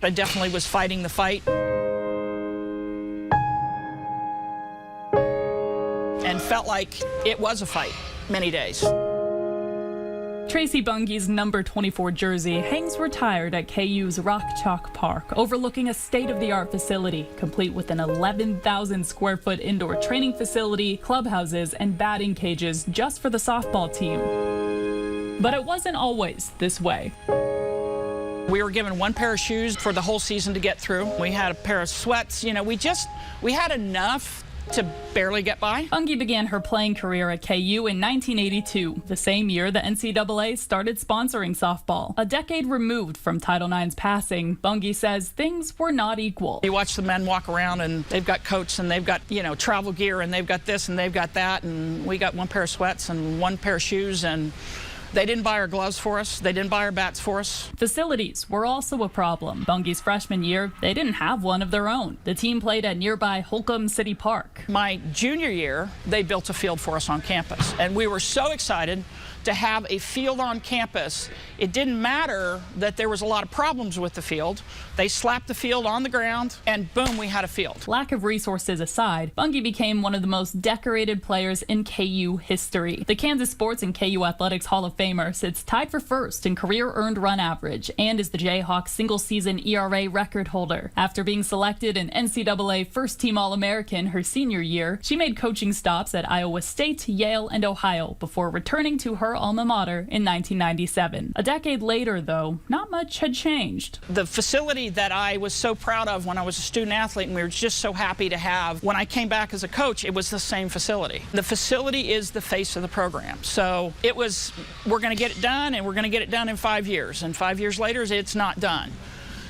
I definitely was fighting the fight. And felt like it was a fight many days. Tracy Bunge's number 24 jersey hangs retired at KU's Rock Chalk Park, overlooking a state-of-the-art facility, complete with an 11,000 square foot indoor training facility, clubhouses, and batting cages just for the softball team. But it wasn't always this way. We were given one pair of shoes for the whole season to get through. We had a pair of sweats. You know, we had enough to barely get by. Bunge began her playing career at KU in 1982, the same year the NCAA started sponsoring softball. A decade removed from Title IX's passing, Bunge says things were not equal. You watch the men walk around and they've got coats and they've got, you know, travel gear and they've got this and they've got that, and we got one pair of sweats and one pair of shoes, and they didn't buy our gloves for us. They didn't buy our bats for us. Facilities were also a problem. Bunge's freshman year, they didn't have one of their own. The team played at nearby Holcomb City Park. My junior year, they built a field for us on campus, and we were so excited to have a field on campus. It didn't matter that there was a lot of problems with the field. They slapped the field on the ground, and boom, we had a field. Lack of resources aside, Bunge became one of the most decorated players in KU history. The Kansas Sports and KU Athletics Hall of Famer sits tied for first in career earned run average and is the Jayhawks single-season ERA record holder. After being selected an NCAA first-team All-American her senior year, she made coaching stops at Iowa State, Yale, and Ohio before returning to her alma mater in 1997. A decade later, though, not much had changed. The facility that I was so proud of when I was a student athlete and we were just so happy to have, when I came back as a coach, it was the same facility. The facility is the face of the program. So it was, we're going to get it done, and we're going to get it done in 5 years. And 5 years later, it's not done.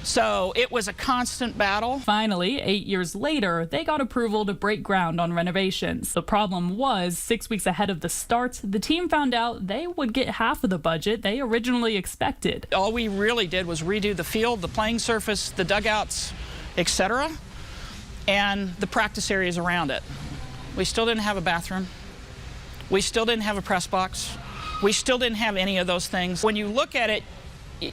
So it was a constant battle. Finally, 8 years later, they got approval to break ground on renovations. The problem was, 6 weeks ahead of the start, the team found out they would get half of the budget they originally expected. All we really did was redo the field, the playing surface, the dugouts, etc., and the practice areas around it. We still didn't have a bathroom. We still didn't have a press box. We still didn't have any of those things. When you look at it,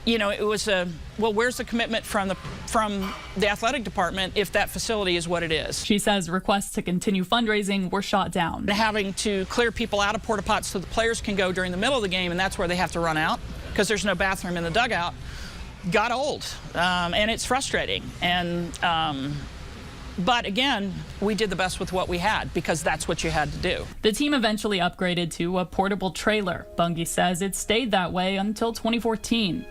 you know, it was a, well, where's the commitment from the athletic department if that facility is what it is? She says requests to continue fundraising were shot down. Having to clear people out of porta pots so the players can go during the middle of the game, and that's where they have to run out because there's no bathroom in the dugout, got old, and it's frustrating. And but again, we did the best with what we had because that's what you had to do. The team eventually upgraded to a portable trailer. Bunge says it stayed that way until 2014.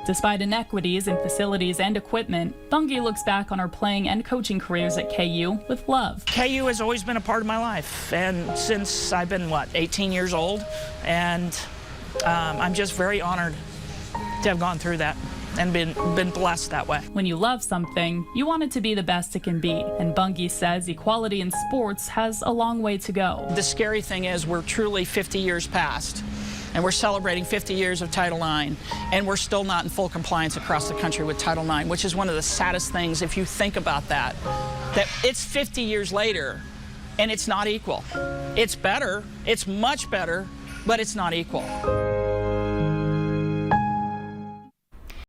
Despite inequities in facilities and equipment, Bunge looks back on her playing and coaching careers at KU with love. KU has always been a part of my life, and since I've been, 18 years old, and I'm just very honored to have gone through that and been blessed that way. When you love something, you want it to be the best it can be, and Bunge says equality in sports has a long way to go. The scary thing is we're truly 50 years past, and we're celebrating 50 years of Title IX, and we're still not in full compliance across the country with Title IX, which is one of the saddest things if you think about that it's 50 years later, and it's not equal. It's better, it's much better, but it's not equal.